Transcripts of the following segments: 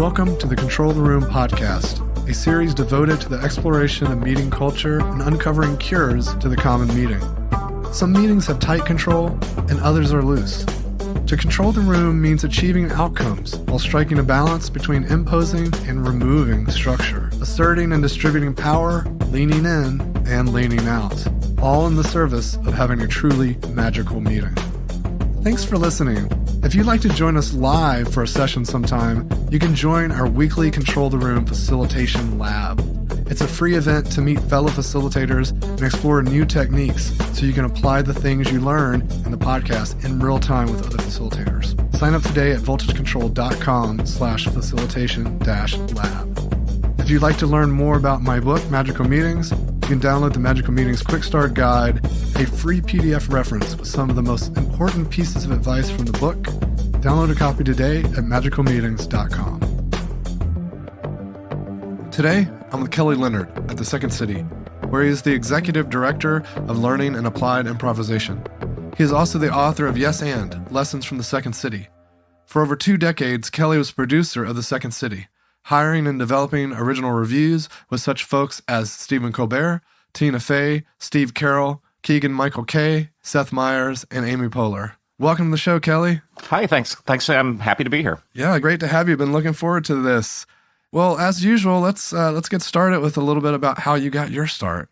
Welcome to the Control the Room podcast, a series devoted to the exploration of meeting culture and uncovering cures to the common meeting. Some meetings have tight control and others are loose. To control the room means achieving outcomes while striking a balance between imposing and removing structure, asserting and distributing power, leaning in and leaning out, all in the service of having a truly magical meeting. Thanks for listening. If you'd like to join us live for a session sometime, you can join our weekly Control the Room Facilitation Lab. It's a free event to meet fellow facilitators and explore new techniques so you can apply the things you learn in the podcast in real time with other facilitators. Sign up today at voltagecontrol.com/facilitation-lab. If you'd like to learn more about my book, Magical Meetings, you can download the Magical Meetings Quick Start Guide, a free PDF reference with some of the most important pieces of advice from the book. Download a copy today at magicalmeetings.com. Today, I'm with Kelly Leonard at the Second City, where he is the Executive Director of Learning and Applied Improvisation. He is also the author of Yes and Lessons from the Second City. For over 2 decades, Kelly was producer of the Second City, hiring and developing original reviews with such folks as Stephen Colbert, Tina Fey, Steve Carroll, Keegan-Michael Kay, Seth Meyers, and Amy Poehler. Welcome to the show, Kelly. Hi, thanks. I'm happy to be here. Yeah, great to have you. Been looking forward to this. Well, as usual, let's get started with a little bit about how you got your start.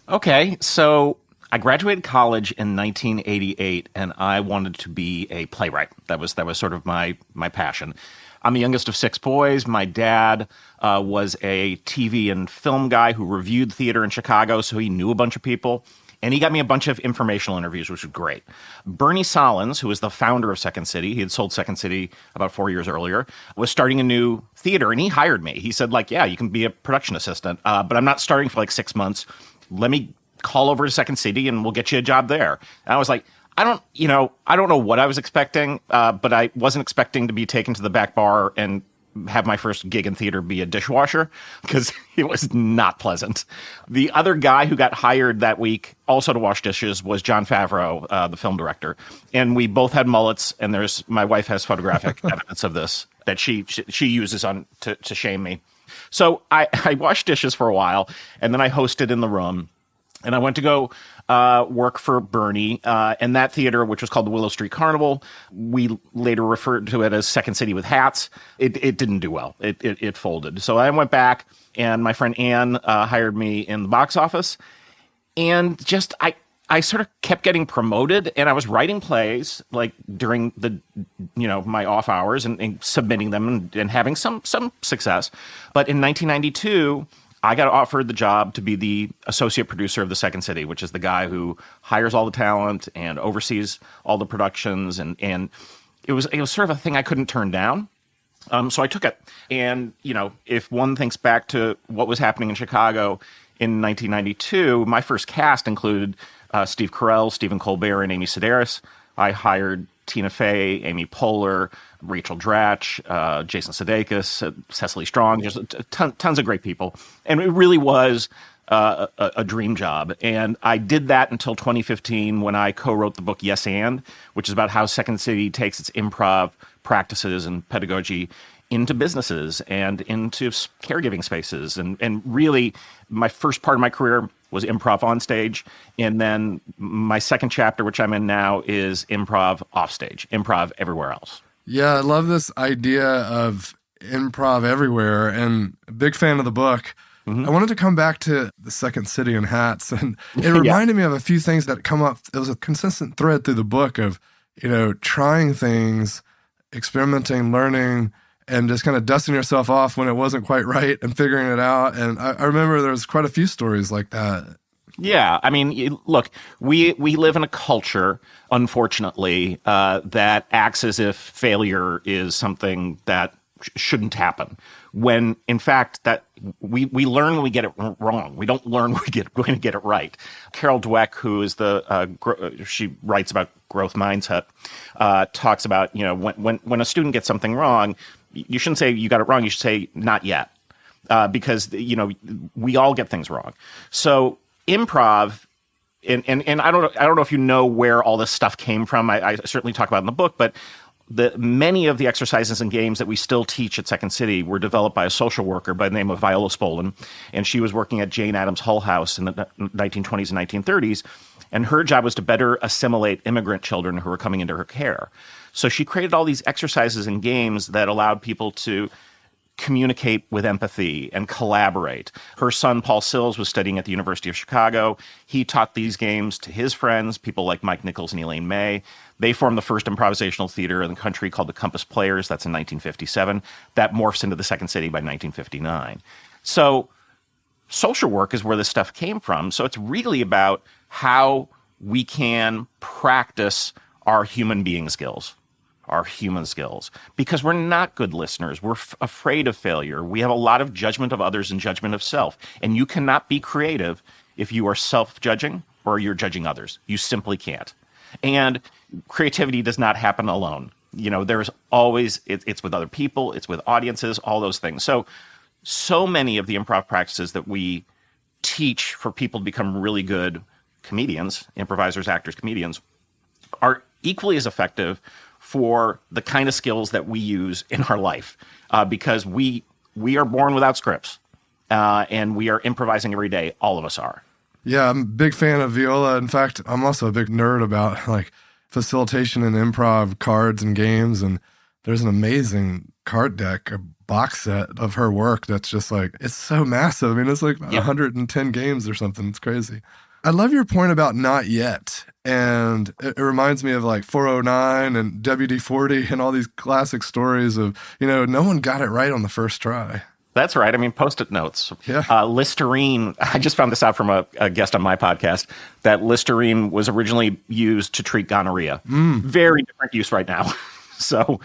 Okay, so I graduated college in 1988, and I wanted to be a playwright. That was sort of my passion. I'm the youngest of 6 boys. My dad was a TV and film guy who reviewed theater in Chicago, so he knew a bunch of people. And he got me a bunch of informational interviews, which was great. Bernie Solins, who was the founder of Second City, he had sold Second City about 4 years earlier, was starting a new theater, and he hired me. He said, yeah, you can be a production assistant, but I'm not starting for 6 months. Let me call over to Second City, and we'll get you a job there. And I was like, I don't know what I was expecting, but I wasn't expecting to be taken to the back bar and have my first gig in theater be a dishwasher, because it was not pleasant. The other guy who got hired that week also to wash dishes was Jon Favreau, the film director. And we both had mullets, and my wife has photographic evidence of this that she uses to shame me. So I washed dishes for a while, and then I hosted in the room. And I went to go work for Bernie, and that theater, which was called the Willow Street Carnival, we later referred to it as Second City with Hats. It didn't do well. It folded. So I went back, and my friend Ann hired me in the box office. And just I sort of kept getting promoted, and I was writing plays during my off hours and submitting them and having some success. But in 1992, I got offered the job to be the associate producer of the Second City, which is the guy who hires all the talent and oversees all the productions. And it was sort of a thing I couldn't turn down. So I took it. And, if one thinks back to what was happening in Chicago in 1992, my first cast included Steve Carell, Stephen Colbert, and Amy Sedaris. I hired Tina Fey, Amy Poehler, Rachel Dratch, Jason Sudeikis, Cecily Strong, just tons of great people. And it really was a dream job. And I did that until 2015 when I co-wrote the book Yes and, which is about how Second City takes its improv practices and pedagogy into businesses and into caregiving spaces. And really, my first part of my career was improv on stage. And then my second chapter, which I'm in now, is improv off stage, improv everywhere else. Yeah, I love this idea of improv everywhere, and a big fan of the book. Mm-hmm. I wanted to come back to the Second City and Hats, and it reminded me of a few things that come up. It was a consistent thread through the book of, trying things, experimenting, learning, and just kind of dusting yourself off when it wasn't quite right and figuring it out. And I remember there was quite a few stories like that. Yeah, I mean, look, we live in a culture, unfortunately, that acts as if failure is something that shouldn't happen. When, in fact, that we learn when we get it wrong. We don't learn when we're going to get it right. Carol Dweck, who is she writes about growth mindset, talks about, when a student gets something wrong, you shouldn't say you got it wrong. You should say not yet, because we all get things wrong. So improv, and I don't know if you know where all this stuff came from. I certainly talk about it in the book, but many of the exercises and games that we still teach at Second City were developed by a social worker by the name of Viola Spolin, and she was working at Jane Addams' Hull House in the 1920s and 1930s, and her job was to better assimilate immigrant children who were coming into her care. So she created all these exercises and games that allowed people to communicate with empathy and collaborate. Her son, Paul Sills, was studying at the University of Chicago. He taught these games to his friends, people like Mike Nichols and Elaine May. They formed the first improvisational theater in the country called the Compass Players. That's in 1957. That morphs into the Second City by 1959. So social work is where this stuff came from. So it's really about how we can practice our human being skills. Our human skills, because we're not good listeners. We're afraid of failure. We have a lot of judgment of others and judgment of self. And you cannot be creative if you are self-judging or you're judging others. You simply can't. And creativity does not happen alone. There's always, it's with other people, it's with audiences, all those things. So many of the improv practices that we teach for people to become really good comedians, improvisers, actors, comedians, are equally as effective for the kind of skills that we use in our life, because we are born without scripts, and we are improvising every day. All of us are. Yeah, I'm a big fan of Viola. In fact, I'm also a big nerd about like facilitation and improv cards and games. And there's an amazing card deck, a box set of her work that's just like, it's so massive. I mean, it's like 110 games or something. It's crazy. I love your point about not yet. And it reminds me of like 409 and WD-40 and all these classic stories of, no one got it right on the first try. That's right. I mean, Post-it notes. Yeah. Listerine, I just found this out from a guest on my podcast, that Listerine was originally used to treat gonorrhea. Very different use right now. So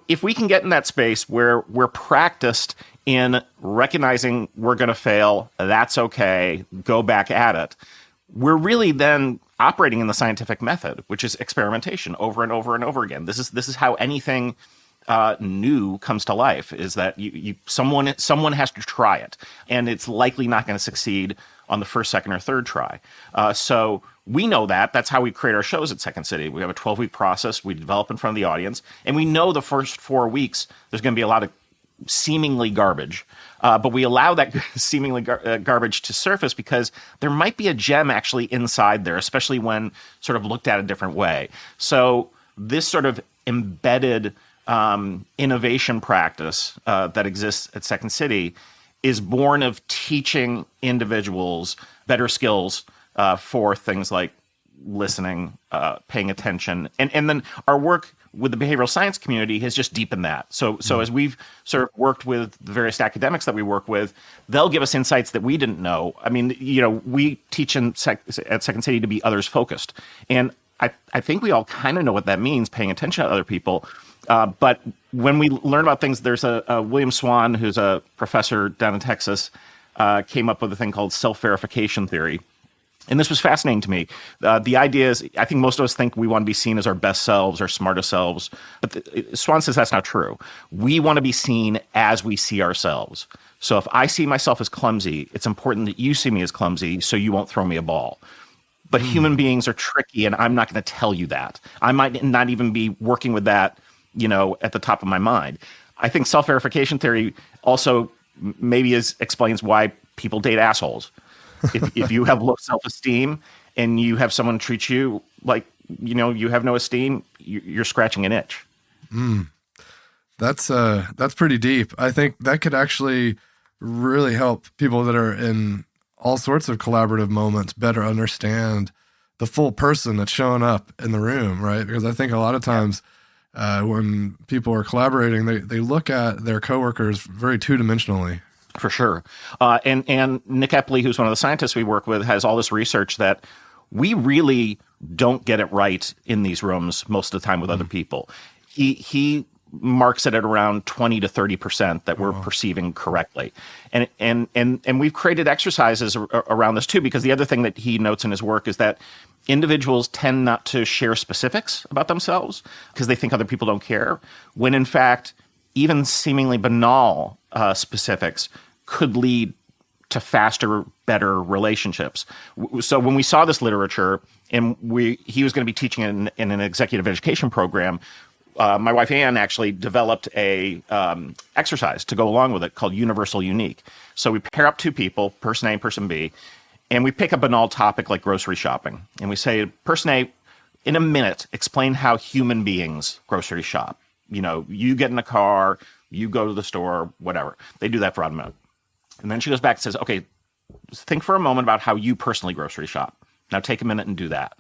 if we can get in that space where we're practiced in recognizing we're going to fail, that's okay, go back at it, we're really then operating in the scientific method, which is experimentation over and over and over again. This is how anything new comes to life, is that someone has to try it, and it's likely not going to succeed on the first, second, or third try. So we know that. That's how we create our shows at Second City. We have a 12-week process. We develop in front of the audience, and we know the first 4 weeks there's going to be a lot of seemingly garbage, but we allow that seemingly garbage to surface because there might be a gem actually inside there, especially when sort of looked at a different way. So this sort of embedded innovation practice that exists at Second City is born of teaching individuals better skills for things like listening, paying attention, and then our work with the behavioral science community has just deepened that. So as we've sort of worked with the various academics that we work with, they'll give us insights that we didn't know. I mean, we teach at Second City to be others focused, and I think we all kind of know what that means, paying attention to other people. But when we learn about things, there's a William Swan, who's a professor down in Texas, came up with a thing called self-verification theory. And this was fascinating to me. The idea is, I think most of us think we want to be seen as our best selves, our smartest selves. But Swan says that's not true. We want to be seen as we see ourselves. So if I see myself as clumsy, it's important that you see me as clumsy so you won't throw me a ball. But human beings are tricky, and I'm not going to tell you that. I might not even be working with that, at the top of my mind. I think self-verification theory also maybe explains why people date assholes. If you have low self-esteem and you have someone treat you like, you have no esteem, you're scratching an itch. That's pretty deep. I think that could actually really help people that are in all sorts of collaborative moments better understand the full person that's showing up in the room, right? Because I think a lot of times when people are collaborating, they look at their coworkers very two-dimensionally. For sure. And Nick Epley, who's one of the scientists we work with, has all this research that we really don't get it right in these rooms most of the time with other people. He marks it at around 20 to 30% that we're perceiving correctly. And we've created exercises around this too, because the other thing that he notes in his work is that individuals tend not to share specifics about themselves because they think other people don't care, when in fact, even seemingly banal specifics could lead to faster, better relationships. So when we saw this literature, and he was going to be teaching in an executive education program, my wife Ann actually developed a exercise to go along with it called Universal Unique. So we pair up two people, person A and person B, and we pick a banal topic like grocery shopping. And we say, person A, in a minute, explain how human beings grocery shop. You get in a car, you go to the store, whatever. They do that for about a minute. And then she goes back and says, okay, think for a moment about how you personally grocery shop. Now take a minute and do that.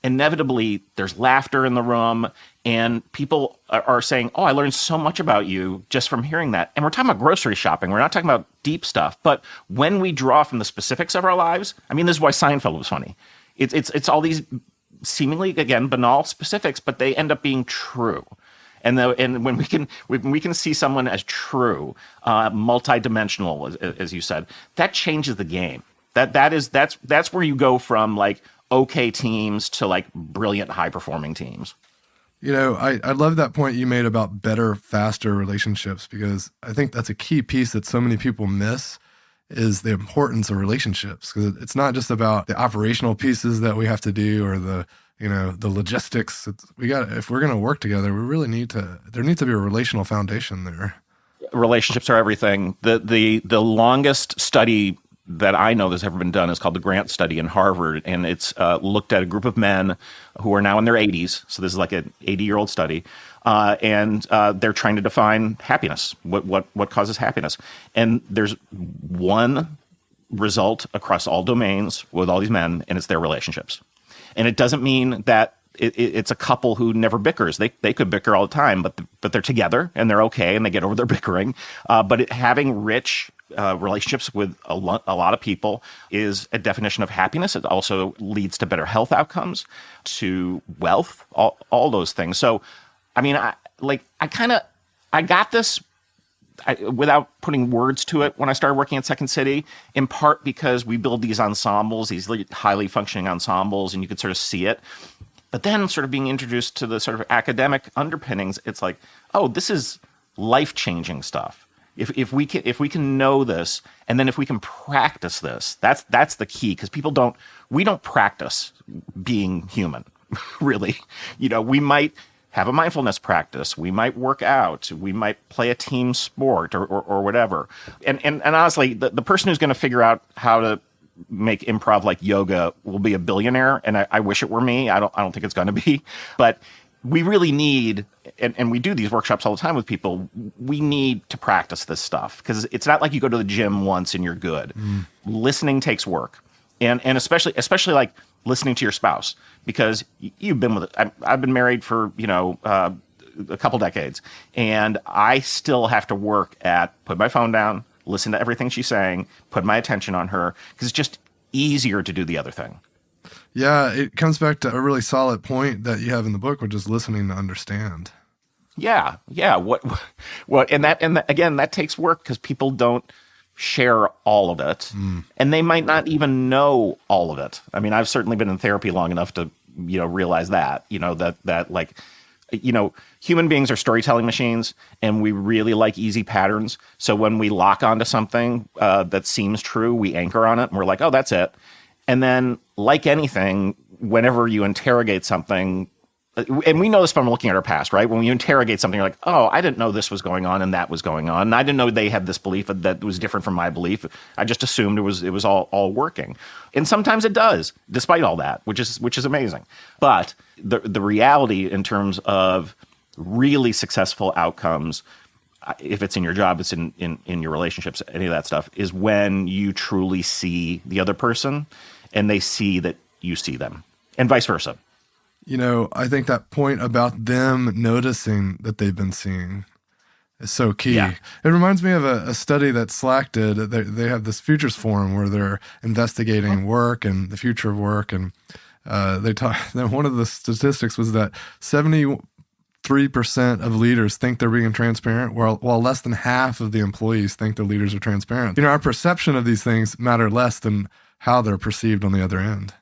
Inevitably, there's laughter in the room, and people are saying, oh, I learned so much about you just from hearing that. And we're talking about grocery shopping. We're not talking about deep stuff. But when we draw from the specifics of our lives, I mean, this is why Seinfeld was funny. It's all these seemingly, again, banal specifics, but they end up being true. And when we can see someone as true, multidimensional, as you said, that changes the game. That's where you go from like okay teams to like brilliant high performing teams. I love that point you made about better, faster relationships, because I think that's a key piece that so many people miss is the importance of relationships. Because it's not just about the operational pieces that we have to do or the logistics. If we're going to work together, there needs to be a relational foundation there. Relationships are everything. The longest study that I know that's ever been done is called the Grant Study in Harvard, and it's looked at a group of men who are now in their 80s. So this is like an 80-year-old study, and they're trying to define happiness. What causes happiness? And there's one result across all domains with all these men, and it's their relationships. And it doesn't mean that it's a couple who never bickers. They could bicker all the time, but they're together and they're okay and they get over their bickering. But having rich relationships with a lot of people is a definition of happiness. It also leads to better health outcomes, to wealth, all those things. So, I mean, I got this without putting words to it when I started working at Second City, in part because we build these ensembles, these highly functioning ensembles, and you could sort of see it. But then sort of being introduced to the sort of academic underpinnings, it's like, oh, this is life-changing stuff. If we can know this, and then if we can practice this, that's the key, because we don't practice being human, really. We might have a mindfulness practice, we might work out, we might play a team sport or whatever. And honestly, the person who's going to figure out how to make improv like yoga will be a billionaire, and I wish it were me. I don't think it's going to be, but we really need, and we do these workshops all the time with people, we need to practice this stuff, because it's not like you go to the gym once and you're good. Listening takes work, and especially like listening to your spouse, because you've been with it. I've been married for a couple decades, and I still have to work at put my phone down, listen to everything she's saying, put my attention on her, because it's just easier to do the other thing. Yeah, it comes back to a really solid point that you have in the book, which is listening to understand. Yeah. What, and again, that takes work, because people don't share all of it, and they might not even know all of it. I mean, I've certainly been in therapy long enough to realize that human beings are storytelling machines, and we really like easy patterns. So when we lock onto something that seems true, we anchor on it, and we're like, oh, that's it. And then, like anything, whenever you interrogate something, and we know this from looking at our past, right? When you interrogate something, you're like, oh, I didn't know this was going on and that was going on. And I didn't know they had this belief that was different from my belief. I just assumed it was all working. And sometimes it does, despite all that, which is amazing. But the reality in terms of really successful outcomes, if it's in your job, it's in your relationships, any of that stuff, is when you truly see the other person and they see that you see them, and vice versa. I think that point about them noticing that they've been seen is so key. Yeah. It reminds me of a study that Slack did. They have this futures forum where they're investigating work and the future of work. And one of the statistics was that 73% of leaders think they're being transparent, while less than half of the employees think their leaders are transparent. Our perception of these things matter less than how they're perceived on the other end.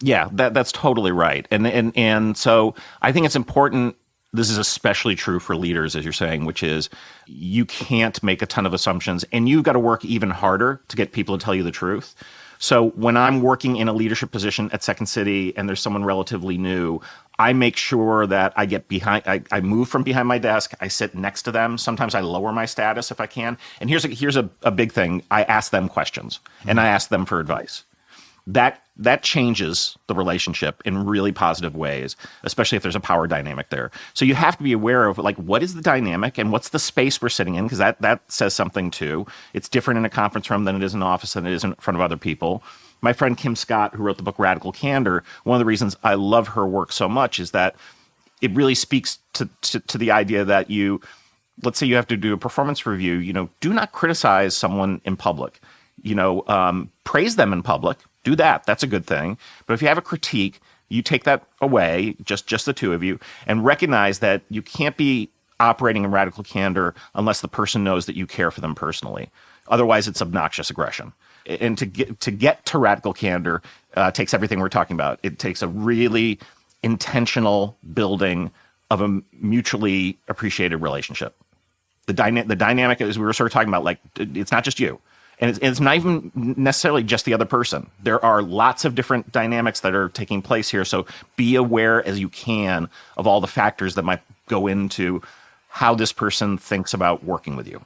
Yeah, that's totally right. And so I think it's important This is especially true for leaders, as you're saying, which is you can't make a ton of assumptions, and you've got to work even harder to get people to tell you the truth. So when I'm working in a leadership position at Second City and there's someone relatively new, I make sure that I get behind, I move from behind my desk, I sit next to them. Sometimes I lower my status if I can. And here's a big thing. I ask them questions and I ask them for advice. That changes the relationship in really positive ways, especially if there's a power dynamic there. So you have to be aware of like, what is the dynamic and what's the space we're sitting in? Because that says something too. It's different in a conference room than it is in an office, than it is in front of other people. My friend Kim Scott, who wrote the book Radical Candor, one of the reasons I love her work so much is that it really speaks to the idea that let's say you have to do a performance review, do not criticize someone in public. Praise them in public. Do that. That's a good thing. But if you have a critique, you take that away, just the two of you, and recognize that you can't be operating in radical candor unless the person knows that you care for them personally. Otherwise, it's obnoxious aggression. And to get to radical candor takes everything we're talking about. It takes a really intentional building of a mutually appreciated relationship. The dynamic, as we were sort of talking about, like, it's not just you. And it's not even necessarily just the other person. There are lots of different dynamics that are taking place here. So be aware as you can of all the factors that might go into how this person thinks about working with you.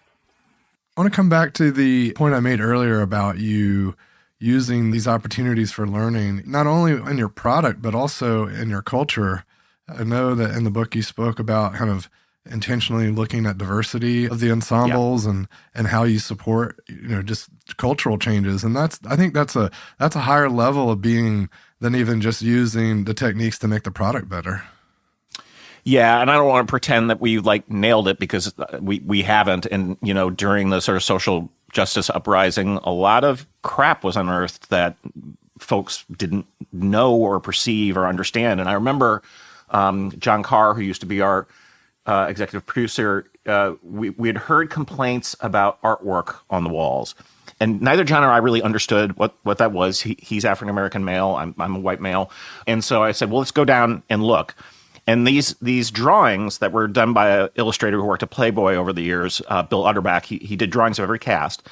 I want to come back to the point I made earlier about you using these opportunities for learning, not only in your product, but also in your culture. I know that in the book you spoke about kind of intentionally looking at diversity of the ensembles and how you support, just cultural changes. And I think that's a higher level of being than even just using the techniques to make the product better. Yeah, and I don't want to pretend that we nailed it, because we haven't. And during the sort of social justice uprising, a lot of crap was unearthed that folks didn't know or perceive or understand. And I remember John Carr, who used to be our executive producer, we had heard complaints about artwork on the walls. And neither John or I really understood what that was. He's African-American male. I'm a white male. And so I said, well, let's go down and look. And these drawings that were done by an illustrator who worked at Playboy over the years, Bill Utterback, he did drawings of every cast.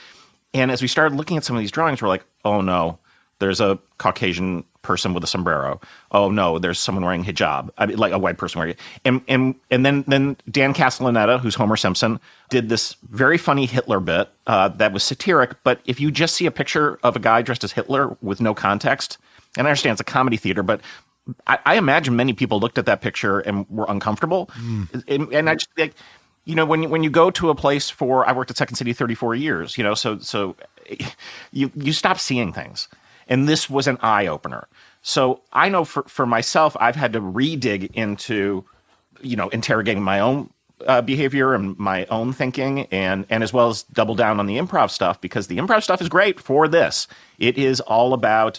And as we started looking at some of these drawings, we're like, oh no, there's a Caucasian person with a sombrero. Oh no, there's someone wearing hijab. I mean, like a white person wearing it. And then Dan Castellaneta, who's Homer Simpson, did this very funny Hitler bit that was satiric. But if you just see a picture of a guy dressed as Hitler with no context, and I understand it's a comedy theater, but I imagine many people looked at that picture and were uncomfortable. And I just like, when you go to a place I worked at Second City 34 years, so you stop seeing things. And this was an eye-opener. So I know for myself, I've had to re-dig into, interrogating my own behavior and my own thinking, and as well as double down on the improv stuff, because the improv stuff is great for this. It is all about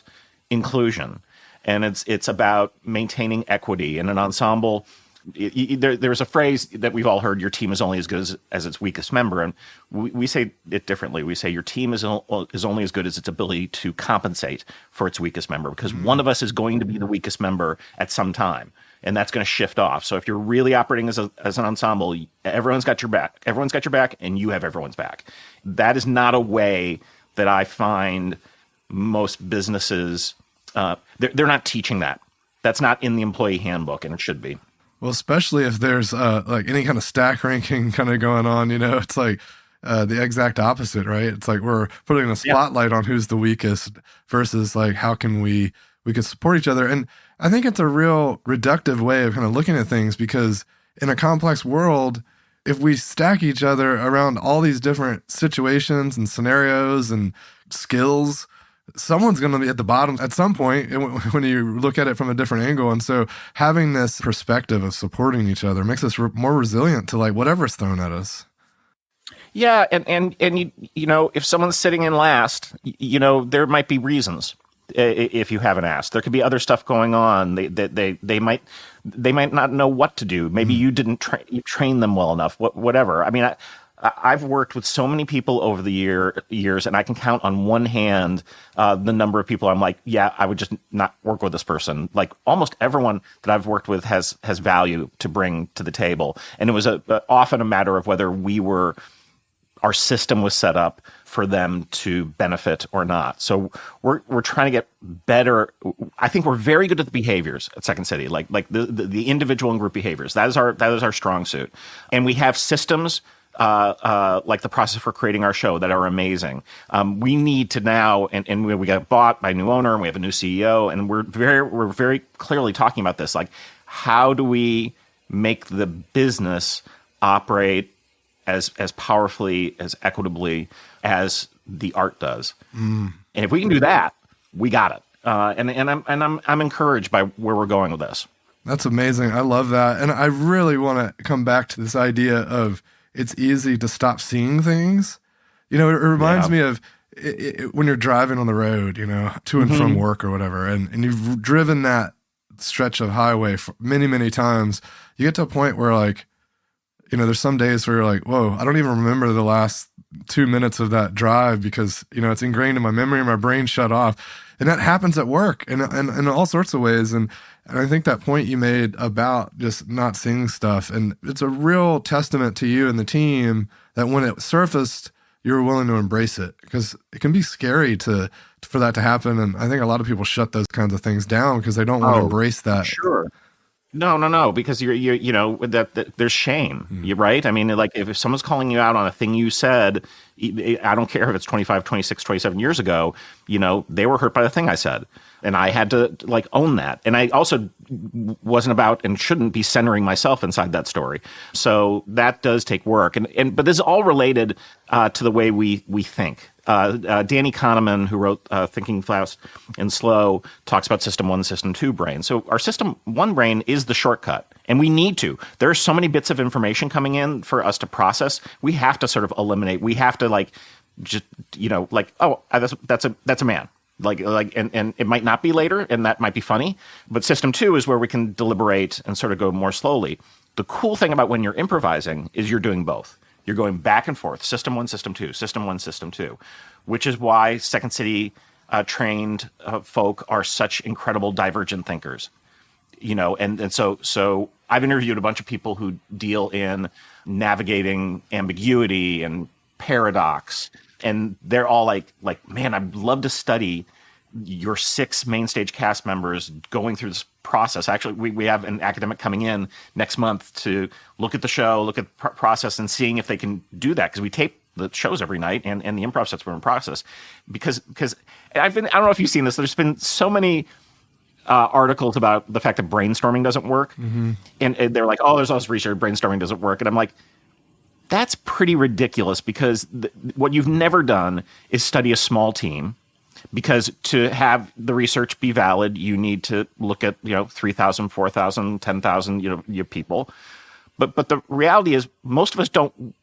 inclusion, and it's about maintaining equity in an ensemble. There's a phrase that we've all heard: your team is only as good as its weakest member. And we say it differently. We say your team is only as good as its ability to compensate for its weakest member, because one of us is going to be the weakest member at some time, and that's going to shift off. So if you're really operating as an ensemble, everyone's got your back. Everyone's got your back, and you have everyone's back. That is not a way that I find most businesses, they're not teaching that. That's not in the employee handbook, and it should be. Well, especially if there's like any kind of stack ranking kind of going on, it's like the exact opposite, right? It's like we're putting a spotlight on who's the weakest versus like how can we can support each other. And I think it's a real reductive way of kind of looking at things, because in a complex world, if we stack each other around all these different situations and scenarios and skills, someone's going to be at the bottom at some point when you look at it from a different angle. And so having this perspective of supporting each other makes us more resilient to like whatever's thrown at us. Yeah. And if someone's sitting in last, there might be reasons if you haven't asked. There could be other stuff going on. They might not know what to do. Maybe you didn't train them well enough, whatever. I mean, I've worked with so many people over the years, and I can count on one hand the number of people I'm like, yeah, I would just not work with this person. Like almost everyone that I've worked with has value to bring to the table, and it was often a matter of whether our system was set up for them to benefit or not. So we're trying to get better. I think we're very good at the behaviors at Second City, like the individual and group behaviors. That is our strong suit, and we have systems. Like the process for creating our show that are amazing. We need to now, and we got bought by a new owner, and we have a new CEO, and we're very clearly talking about this. Like, how do we make the business operate as powerfully, as equitably as the art does? And if we can do that, we got it. And I'm encouraged by where we're going with this. That's amazing. I love that. And I really want to come back to this idea of it's easy to stop seeing things. It reminds me of when you're driving on the road, to and from work or whatever, and you've driven that stretch of highway for many, many times. You get to a point where there's some days where you're like, whoa, I don't even remember the last 2 minutes of that drive because, it's ingrained in my memory and my brain shut off. And that happens at work and in all sorts of ways. And I think that point you made about just not seeing stuff, and it's a real testament to you and the team that when it surfaced, you were willing to embrace it, because it can be scary for that to happen. And I think a lot of people shut those kinds of things down because they don't want to embrace that. Sure. No, because that there's shame, right? I mean, like if someone's calling you out on a thing you said, I don't care if it's 25, 26, 27 years ago, they were hurt by the thing I said. And I had to own that. And I also wasn't about and shouldn't be centering myself inside that story. So that does take work. But this is all related to the way we think. Danny Kahneman, who wrote Thinking Fast and Slow, talks about System 1, System 2 brain. So our System 1 brain is the shortcut, and we need to. There are so many bits of information coming in for us to process. We have to sort of eliminate. We have to that's a man. And it might not be later, and that might be funny. But System 2 is where we can deliberate and sort of go more slowly. The cool thing about when you're improvising is you're doing both. You're going back and forth, System 1, System 2, System 1, System 2, which is why Second City trained folk are such incredible divergent thinkers. And so I've interviewed a bunch of people who deal in navigating ambiguity and paradox, and they're all like, man, I'd love to study your 6 main stage cast members going through this process. Actually, we have an academic coming in next month to look at the show, look at the process, and seeing if they can do that, because we tape the shows every night and the improv sets were in process. Because I don't know if you've seen this, there's been so many articles about the fact that brainstorming doesn't work. And they're like, oh, there's all this research, brainstorming doesn't work. And I'm like, that's pretty ridiculous, because what you've never done is study a small team, because to have the research be valid, you need to look at 3,000, 4,000, 10,000 people. But the reality is most of us don't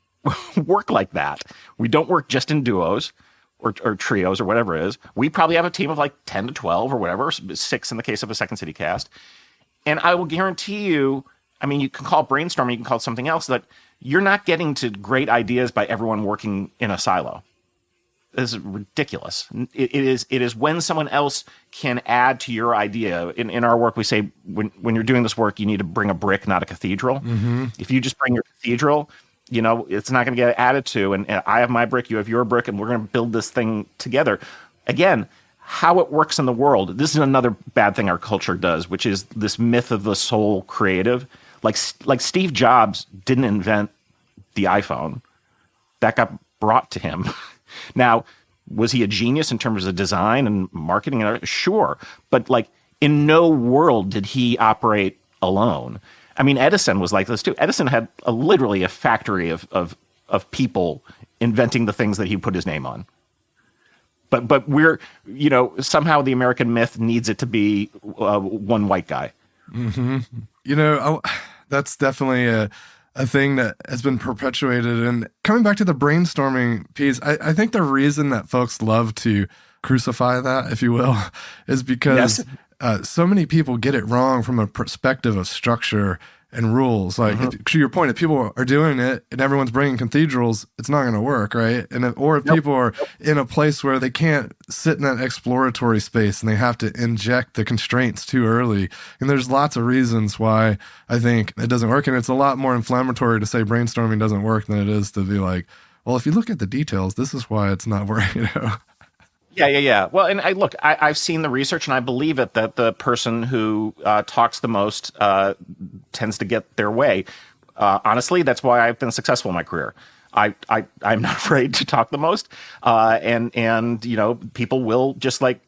work like that. We don't work just in duos or trios or whatever it is. We probably have a team of 10 to 12 or whatever, 6 in the case of a Second City cast. And I will guarantee you, I mean, you can call it brainstorming, you can call it something else, that you're not getting to great ideas by everyone working in a silo. This is ridiculous. It is when someone else can add to your idea. In our work, we say when you're doing this work, you need to bring a brick, not a cathedral. If you just bring your cathedral, it's not going to get added to. And I have my brick, you have your brick, and we're going to build this thing together. Again, how it works in the world. This is another bad thing our culture does, which is this myth of the sole creative. Like Steve Jobs didn't invent the iPhone. That got brought to him. Now, was he a genius in terms of design and marketing? Sure. But in no world did he operate alone. I mean, Edison was like this too. Edison had literally a factory of people inventing the things that he put his name on. But we're, somehow the American myth needs it to be one white guy. That's definitely a thing that has been perpetuated. And coming back to the brainstorming piece, I think the reason that folks love to crucify that, if you will, is because so many people get it wrong from a perspective of structure. and rules. Like to your point, if people are doing it and everyone's bringing cathedrals, it's not going to work, right? And if people are in a place where they can't sit in that exploratory space and they have to inject the constraints too early, and there's lots of reasons why I think it doesn't work. And it's a lot more inflammatory to say brainstorming doesn't work than it is to be like, well, if you look at the details, this is why it's not working. Yeah. Well, and I've seen the research, and I believe it that the person who talks the most tends to get their way. Honestly, that's why I've been successful in my career. I'm not afraid to talk the most, and people will just like.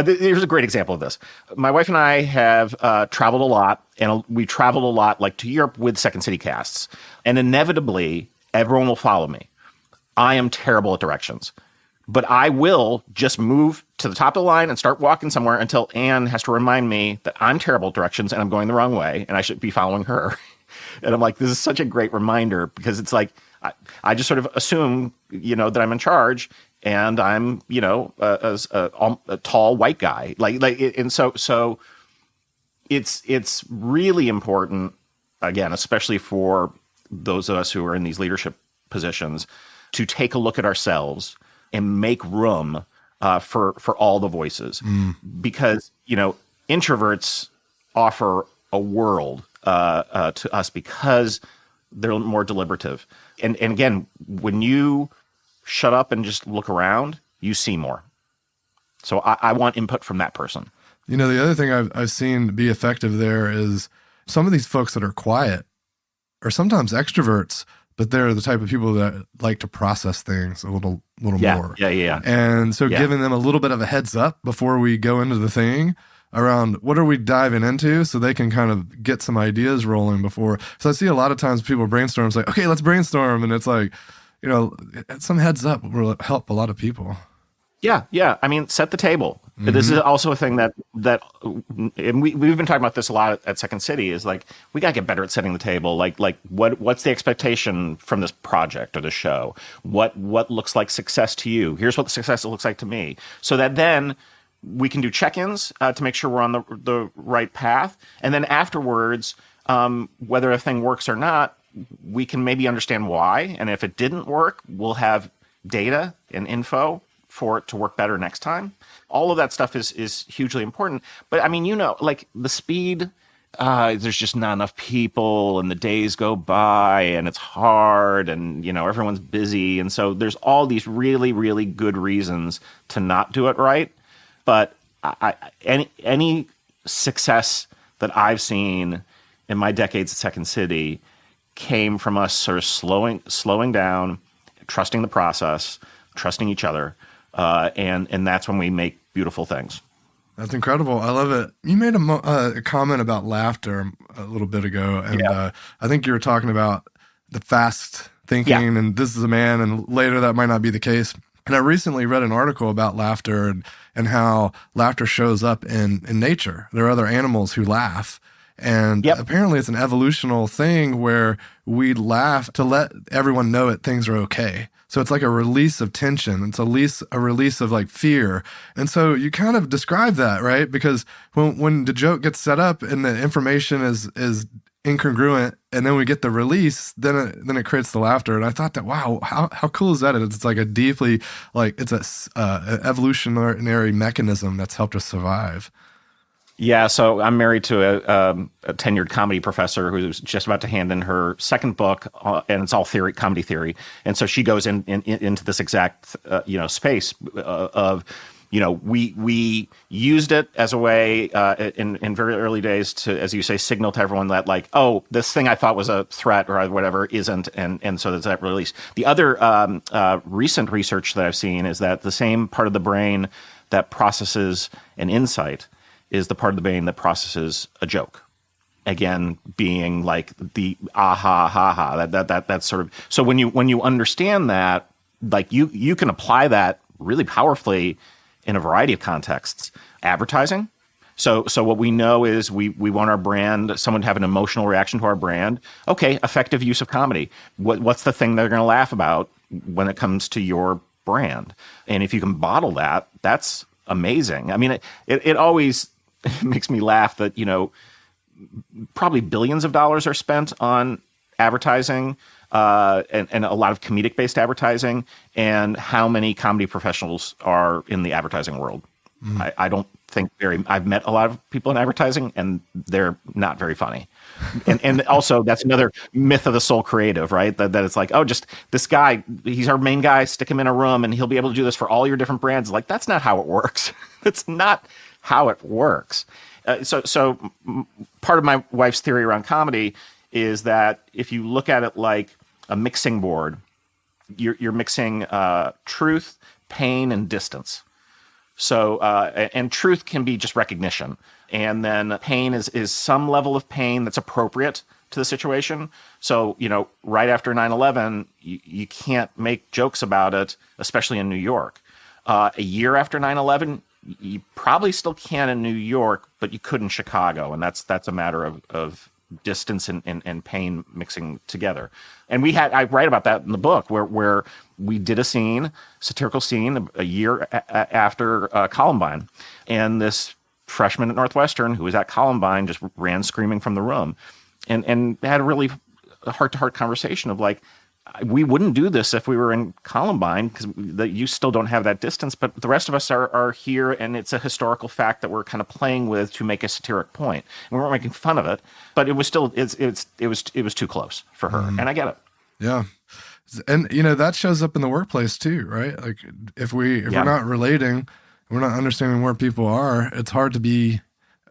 Here's a great example of this. My wife and I have traveled a lot, and we traveled a lot, like to Europe with Second City casts, and inevitably everyone will follow me. I am terrible at directions. But I will just move to the top of the line and start walking somewhere until Anne has to remind me that I'm terrible at directions and I'm going the wrong way and I should be following her. And I'm like, this is such a great reminder because it's like, I just sort of assume, that I'm in charge and I'm, a tall white guy. And so it's really important, again, especially for those of us who are in these leadership positions, to take a look at ourselves and make room for all the voices, because introverts offer a world to us because they're more deliberative. And again, when you shut up and just look around, you see more. So I want input from that person. The other thing I've seen be effective there is some of these folks that are quiet are sometimes extroverts, but they're the type of people that like to process things a little more. Yeah. And so giving them a little bit of a heads up before we go into the thing around what are we diving into so they can kind of get some ideas rolling before. So I see a lot of times people brainstorm, it's like, okay, let's brainstorm. And it's like, some heads up will help a lot of people. Yeah. I mean, set the table. But this is also a thing that and we've been talking about this a lot at Second City, is like, we got to get better at setting the table. Like what's the expectation from this project or the show? What looks like success to you? Here's what the success looks like to me. So that then we can do check-ins to make sure we're on the right path. And then afterwards, whether a thing works or not, we can maybe understand why. And if it didn't work, we'll have data and info for it to work better next time. All of that stuff is hugely important. But I mean, like the speed, there's just not enough people and the days go by and it's hard and, everyone's busy. And so there's all these really, really good reasons to not do it right. But any success that I've seen in my decades at Second City came from us sort of slowing down, trusting the process, trusting each other. And that's when we make beautiful things. That's incredible. I love it. You made a comment about laughter a little bit ago, and I think you were talking about the fast thinking, and this is a man, and later that might not be the case. And I recently read an article about laughter and how laughter shows up in nature. There are other animals who laugh. And apparently it's an evolutional thing where we laugh to let everyone know that things are okay. So it's like a release of tension. It's a release of like fear. And so you kind of describe that, right? Because when the joke gets set up and the information is incongruent, and then we get the release, then it creates the laughter. And I thought that, wow, how cool is that? It's like a deeply, like it's an evolutionary mechanism that's helped us survive. Yeah, so I'm married to a tenured comedy professor who's just about to hand in her second book, and it's all comedy theory. And so she goes into this exact space of we used it as a way in very early days to, as you say, signal to everyone that like, oh, this thing I thought was a threat or whatever isn't, and so there's that release. The other recent research that I've seen is that the same part of the brain that processes an insight is the part of the brain that processes a joke. Again, being like the aha, ha, ha, that sort of. So when you understand that, like you can apply that really powerfully in a variety of contexts. Advertising. So what we know is we want our brand, someone to have an emotional reaction to our brand. Okay, effective use of comedy. What's the thing they're going to laugh about when it comes to your brand? And if you can bottle that, that's amazing. I mean, it always makes me laugh that, probably billions of dollars are spent on advertising, and a lot of comedic-based advertising, and how many comedy professionals are in the advertising world. I don't think I've met a lot of people in advertising, and they're not very funny. And also, that's another myth of the sole creative, right? That it's like, oh, just this guy, he's our main guy, stick him in a room, and he'll be able to do this for all your different brands. Like, that's not how it works. That's not how it works. So part of my wife's theory around comedy is that if you look at it like a mixing board, you're mixing truth, pain, and distance. So, and truth can be just recognition. And then pain is some level of pain that's appropriate to the situation. So, right after 9/11, you can't make jokes about it, especially in New York. A year after 9/11, you probably still can in New York, but you could in Chicago. And that's a matter of distance and pain mixing together. And I write about that in the book where we did a satirical scene a year after Columbine. And this freshman at Northwestern who was at Columbine just ran screaming from the room and had a really heart-to-heart conversation of like, we wouldn't do this if we were in Columbine because you still don't have that distance, but the rest of us are here, and it's a historical fact that we're kind of playing with to make a satiric point. And we weren't making fun of it, but it was still it was too close for her, and I get it. Yeah, and that shows up in the workplace too, right? Like if we're not relating, we're not understanding where people are. It's hard to be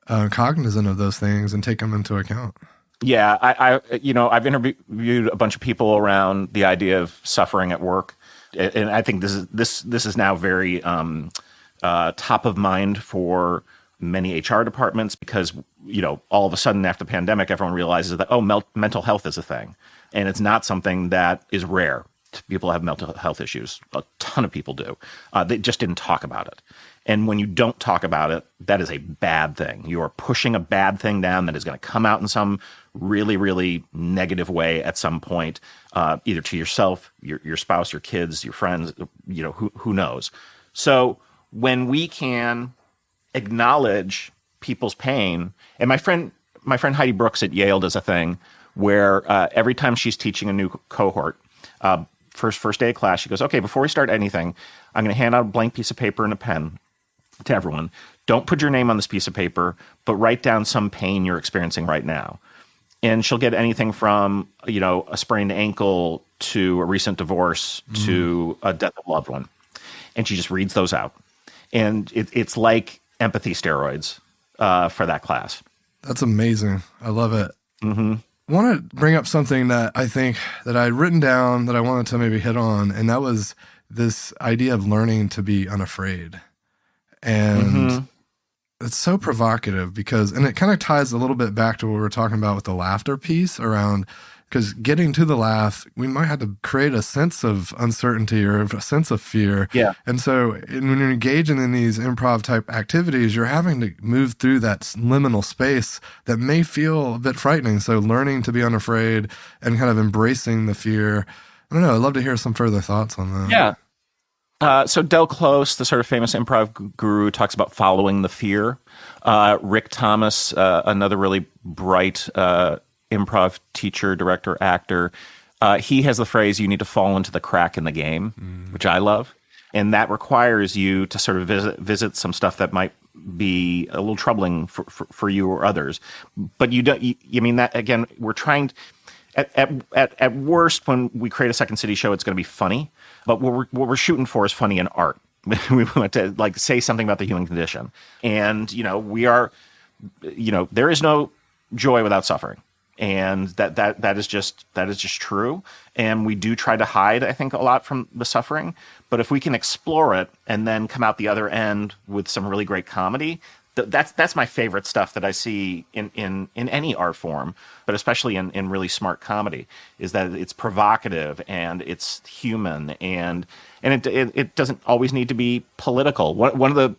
cognizant of those things and take them into account. Yeah, I've interviewed a bunch of people around the idea of suffering at work, and I think this is now very top of mind for many HR departments because all of a sudden after the pandemic, everyone realizes that mental health is a thing, and it's not something that is rare. People have mental health issues. A ton of people do. They just didn't talk about it. And when you don't talk about it, that is a bad thing. You are pushing a bad thing down that is going to come out in some really, really negative way at some point, either to yourself, your spouse, your kids, your friends, who knows. So when we can acknowledge people's pain, and my friend Heidi Brooks at Yale does a thing where every time she's teaching a new cohort, first day of class, she goes, okay, before we start anything, I'm going to hand out a blank piece of paper and a pen to everyone. Don't put your name on this piece of paper, but write down some pain you're experiencing right now. And she'll get anything from, a sprained ankle to a recent divorce to a death of a loved one. And she just reads those out. And it's like empathy steroids for that class. That's amazing. I love it. Mm-hmm. I want to bring up something that I think that I had written down that I wanted to maybe hit on, and that was this idea of learning to be unafraid. And it's so provocative and it kind of ties a little bit back to what we were talking about with the laughter piece around, because getting to the laugh, we might have to create a sense of uncertainty or a sense of fear. Yeah. And so when you're engaging in these improv type activities, you're having to move through that liminal space that may feel a bit frightening. So learning to be unafraid and kind of embracing the fear. I don't know. I'd love to hear some further thoughts on that. Yeah. So Del Close, the sort of famous improv guru, talks about following the fear. Rick Thomas, another really bright improv teacher, director, actor, he has the phrase, you need to fall into the crack in the game, which I love. And that requires you to sort of visit some stuff that might be a little troubling for you or others. But you don't, that, again, we're trying, at worst, when we create a Second City show, it's going to be funny. But what we're shooting for is funny in art. We want to say something about the human condition. And, we are, there is no joy without suffering. And that is just true. And we do try to hide, I think, a lot from the suffering. But if we can explore it and then come out the other end with some really great comedy, that's my favorite stuff that I see in any art form, but especially in really smart comedy, is that it's provocative and it's human and it doesn't always need to be political. One of the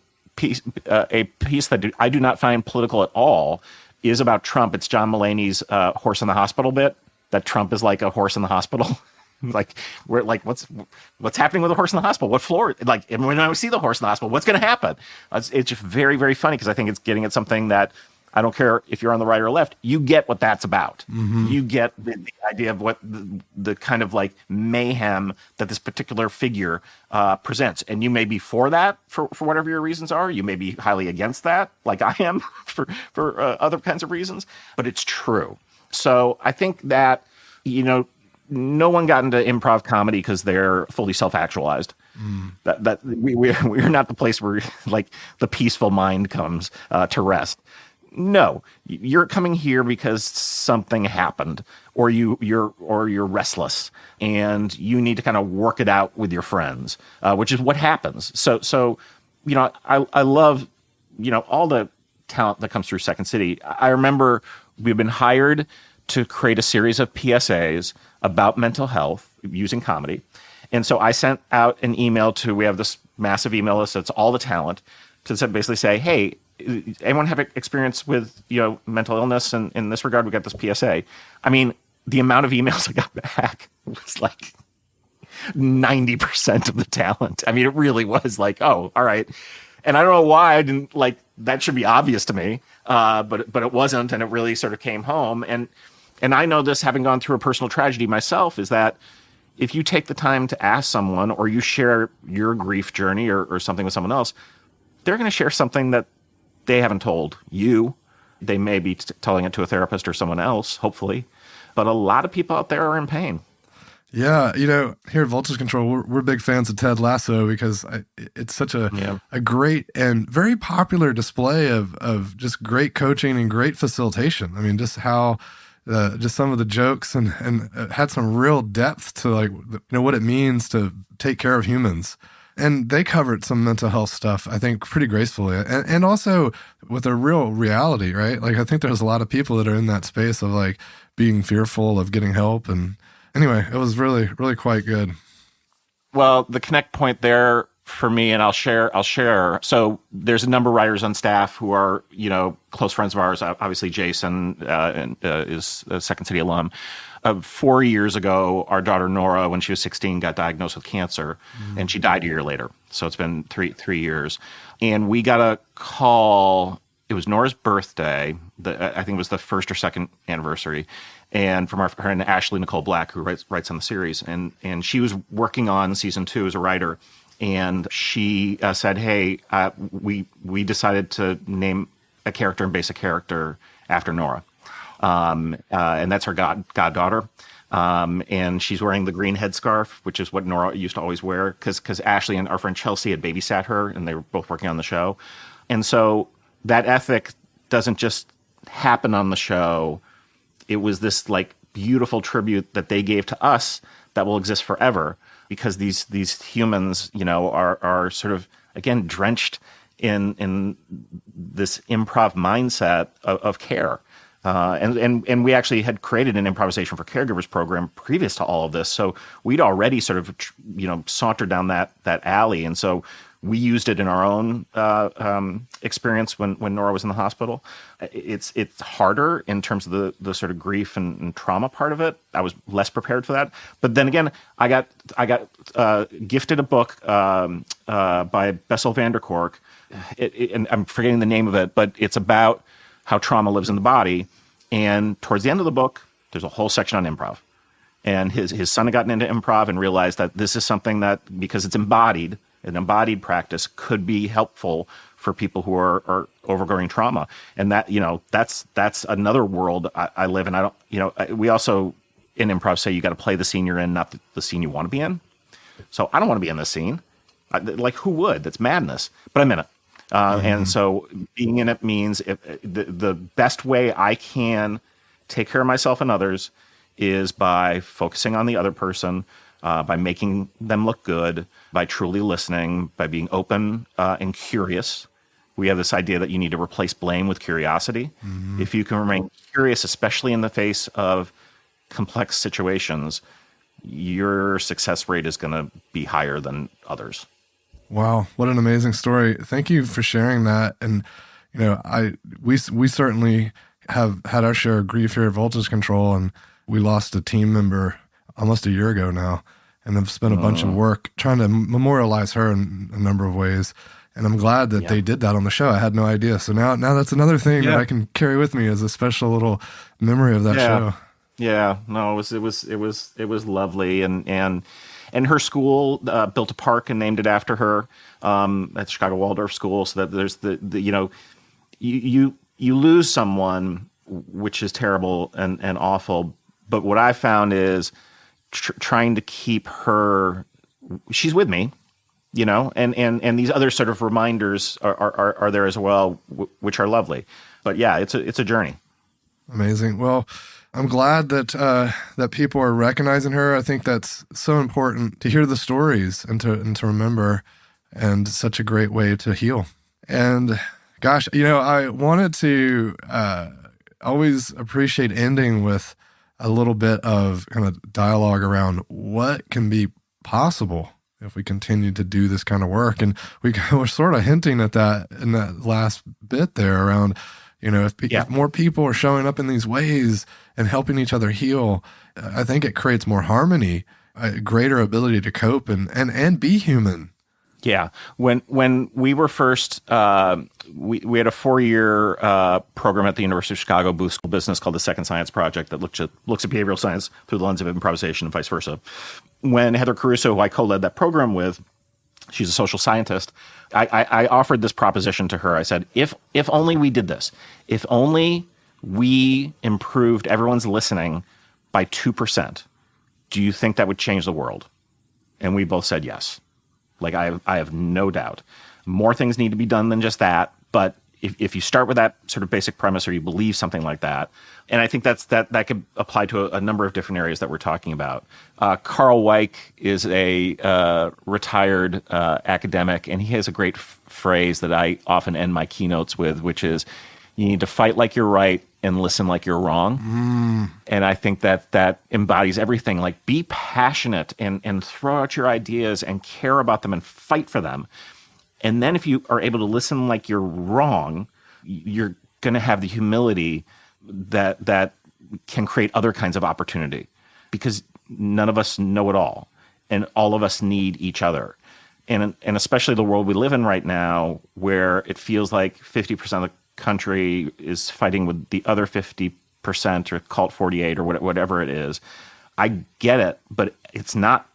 a piece that I do not find political at all is about Trump. It's John Mulaney's horse in the hospital bit, that Trump is like a horse in the hospital. What's happening with the horse in the hospital? What floor? And when I see the horse in the hospital, what's going to happen? It's just very, very funny because I think it's getting at something that I don't care if you're on the right or left. You get what that's about. You get the idea of what the kind of like mayhem that this particular figure presents. And you may be for that for whatever your reasons are. You may be highly against that, like I am for other kinds of reasons. But it's true. So I think that, no one got into improv comedy because they're fully self-actualized. That we're not the place where like the peaceful mind comes to rest. No, you're coming here because something happened, or you're restless, and you need to kind of work it out with your friends, which is what happens. So I love all the talent that comes through Second City. I remember we've been hired to create a series of PSAs about mental health using comedy, and so I sent out an email we have this massive email list that's all the talent, to basically say, hey, anyone have experience with mental illness, and in this regard we got this PSA. I mean, the amount of emails I got back was like 90% of the talent. I mean, it really was like, oh, all right. And I don't know why I didn't like that. Should be obvious to me, but it wasn't, and it really sort of came home. And I know this, having gone through a personal tragedy myself, is that if you take the time to ask someone, or you share your grief journey or something with someone else, they're going to share something that they haven't told you. They may be telling it to a therapist or someone else, hopefully. But a lot of people out there are in pain. Yeah, here at Voltage Control, we're big fans of Ted Lasso because it's such a great and very popular display of just great coaching and great facilitation. I mean, just how just some of the jokes and had some real depth to like what it means to take care of humans. And they covered some mental health stuff, I think, pretty gracefully, and also with a real reality, right? Like, I think there's a lot of people that are in that space of like being fearful of getting help. And anyway, it was really, really quite good. Well, the connect point there for me, and I'll share. So there's a number of writers on staff who are, close friends of ours. Obviously, Jason is a Second City alum. 4 years ago, our daughter Nora, when she was 16, got diagnosed with cancer, and she died a year later. So it's been three years. And we got a call. It was Nora's birthday. I think it was the first or second anniversary. And from our friend Ashley Nicole Black, who writes on the series. And she was working on season 2 as a writer. And she said, hey, we decided to name a character and base a character after Nora. And that's her goddaughter. And she's wearing the green headscarf, which is what Nora used to always wear, because Ashley and our friend Chelsea had babysat her, and they were both working on the show. And so that ethic doesn't just happen on the show. It was this like beautiful tribute that they gave to us that will exist forever, because these humans, are sort of, again, drenched in this improv mindset of care. And we actually had created an improvisation for caregivers program previous to all of this. So we'd already sort of, sauntered down that alley. And so we used it in our own experience when Nora was in the hospital. It's harder in terms of the sort of grief and trauma part of it. I was less prepared for that. But then again, I got gifted a book by Bessel van der Kolk. And I'm forgetting the name of it, but it's about how trauma lives in the body. And towards the end of the book, there's a whole section on improv. And his son had gotten into improv and realized that this is something that, because it's embodied, an embodied practice, could be helpful for people who are overgoing trauma. And that, that's another world I live in. I don't, we also in improv say you got to play the scene you're in, not the scene you want to be in. So I don't want to be in this scene. Like, who would? That's madness. But I'm in it. And so being in it means the best way I can take care of myself and others is by focusing on the other person, by making them look good, by truly listening, by being open and curious. We have this idea that you need to replace blame with curiosity. Mm-hmm. If you can remain curious, especially in the face of complex situations, your success rate is going to be higher than others. Wow, what an amazing story. Thank you for sharing that. And, we certainly have had our share of grief here at Voltage Control, and we lost a team member almost a year ago now, and have spent a bunch of work trying to memorialize her in a number of ways. And I'm glad that they did that on the show. I had no idea. So now that's another thing that I can carry with me as a special little memory of that show. Yeah, no, it was lovely, and her school built a park and named it after her at Chicago Waldorf School. So that there's the you lose someone, which is terrible and awful. But what I found is trying to keep her. She's with me, and these other sort of reminders are there as well, which are lovely. But yeah, it's a journey. Amazing. Well, I'm glad that people are recognizing her. I think that's so important to hear the stories and to remember, and such a great way to heal. And gosh, I wanted to always appreciate ending with a little bit of kind of dialogue around what can be possible if we continue to do this kind of work. And we're sort of hinting at that in that last bit there around, if more people are showing up in these ways and helping each other heal, I think it creates more harmony, a greater ability to cope and be human. Yeah. When we were first, we had a 4-year program at the University of Chicago Booth School of Business called the Second Science Project that looks at behavioral science through the lens of improvisation and vice versa. When Heather Caruso, who I co-led that program with, she's a social scientist, I offered this proposition to her. I said, if only we did this, if only we improved everyone's listening by 2%, do you think that would change the world? And we both said yes. Like, I have no doubt. More things need to be done than just that. But if you start with that sort of basic premise, or you believe something like that, and I think that could apply to a number of different areas that we're talking about. Carl Weick is a retired academic, and he has a great phrase that I often end my keynotes with, which is, you need to fight like you're right and listen like you're wrong. And I think that embodies everything. Like, be passionate and throw out your ideas and care about them and fight for them. And then if you are able to listen like you're wrong, you're going to have the humility that can create other kinds of opportunity, because none of us know it all, and all of us need each other. And especially the world we live in right now, where it feels like 50% of the country is fighting with the other 50%, or call it 48, or whatever it is. I get it, but it's not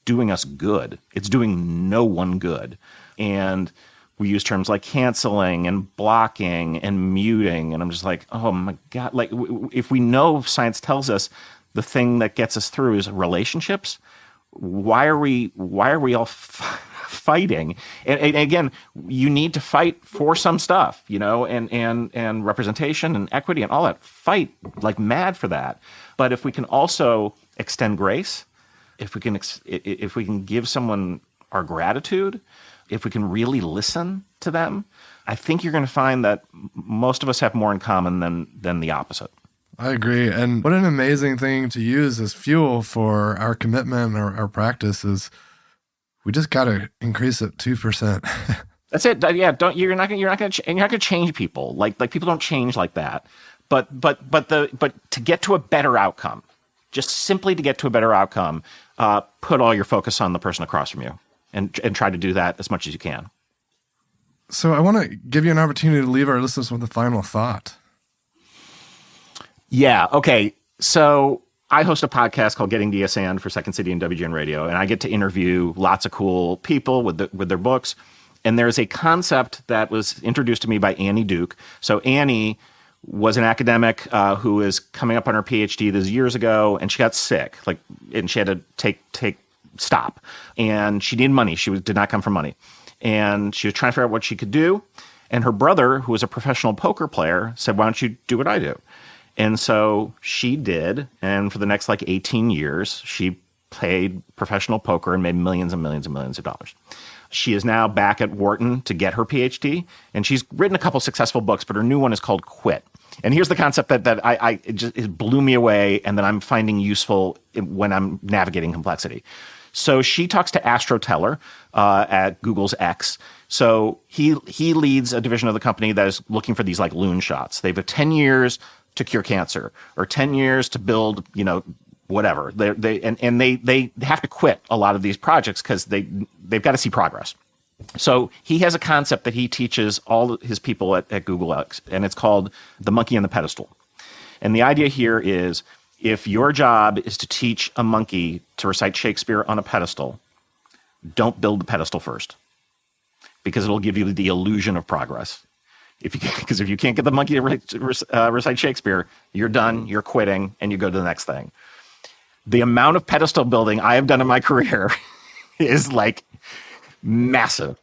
doing us good. It's doing no one good. And we use terms like canceling and blocking and muting, and I'm just like, oh my God! Like, if we know science tells us the thing that gets us through is relationships, why are we all fighting? And again, you need to fight for some stuff, and representation and equity and all that. Fight like mad for that. But if we can also extend grace, if we can give someone our gratitude, if we can really listen to them, I think you're going to find that most of us have more in common than the opposite. I agree. And what an amazing thing to use as fuel for our commitment and our practice is we just got to increase it 2%. That's it. Yeah. You're not going to change people. Like people don't change like that. But to get to a better outcome, just simply to get to a better outcome, put all your focus on the person across from you. And try to do that as much as you can. So I want to give you an opportunity to leave our listeners with a final thought. Yeah. Okay. So I host a podcast called Getting DSN for Second City and WGN Radio, and I get to interview lots of cool people with their books. And there's a concept that was introduced to me by Annie Duke. So Annie was an academic who was coming up on her PhD this years ago, and she got sick. And she had to stop, and she needed money. She did not come from money, and she was trying to figure out what she could do. And her brother, who was a professional poker player, said, "Why don't you do what I do?" And so she did, and for the next 18 years, she played professional poker and made millions and millions and millions of dollars. She is now back at Wharton to get her PhD, and she's written a couple successful books, but her new one is called Quit. And here's the concept that it blew me away, and that I'm finding useful when I'm navigating complexity. So she talks to Astro Teller at Google's X. So he leads a division of the company that is looking for these loon shots. They've 10 years to cure cancer, or 10 years to build, whatever. They have to quit a lot of these projects because they've got to see progress. So he has a concept that he teaches all his people at Google X, and it's called the monkey and the pedestal. And the idea here is if your job is to teach a monkey to recite Shakespeare on a pedestal, don't build the pedestal first, because it'll give you the illusion of progress. Because if you can't get the monkey to recite Shakespeare, you're done, you're quitting, and you go to the next thing. The amount of pedestal building I have done in my career is like massive.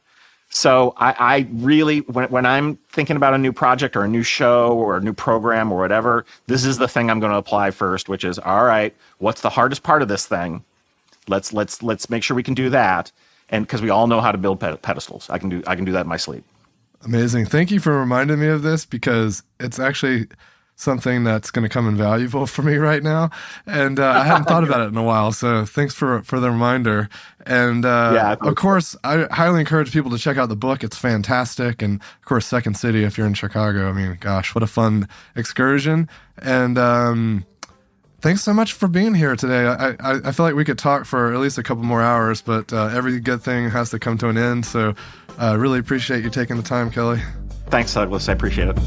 So I really, when I'm thinking about a new project or a new show or a new program or whatever, this is the thing I'm going to apply first, which is, all right, what's the hardest part of this thing? Let's make sure we can do that. And because we all know how to build pedestals, I can do that in my sleep. Amazing. Thank you for reminding me of this, because it's actually something that's going to come invaluable for me right now. And I hadn't thought about it in a while. So thanks for the reminder. And of course, I highly encourage people to check out the book. It's fantastic. And of course, Second City, if you're in Chicago, I mean, gosh, what a fun excursion. And thanks so much for being here today. I feel like we could talk for at least a couple more hours, but every good thing has to come to an end. So I really appreciate you taking the time, Kelly. Thanks, Douglas. I appreciate it.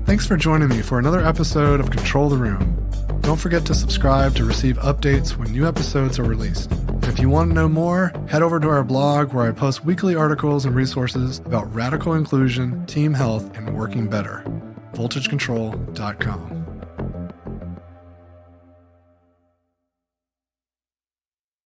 Thanks for joining me for another episode of Control the Room. Don't forget to subscribe to receive updates when new episodes are released. And if you want to know more, head over to our blog, where I post weekly articles and resources about radical inclusion, team health, and working better. VoltageControl.com.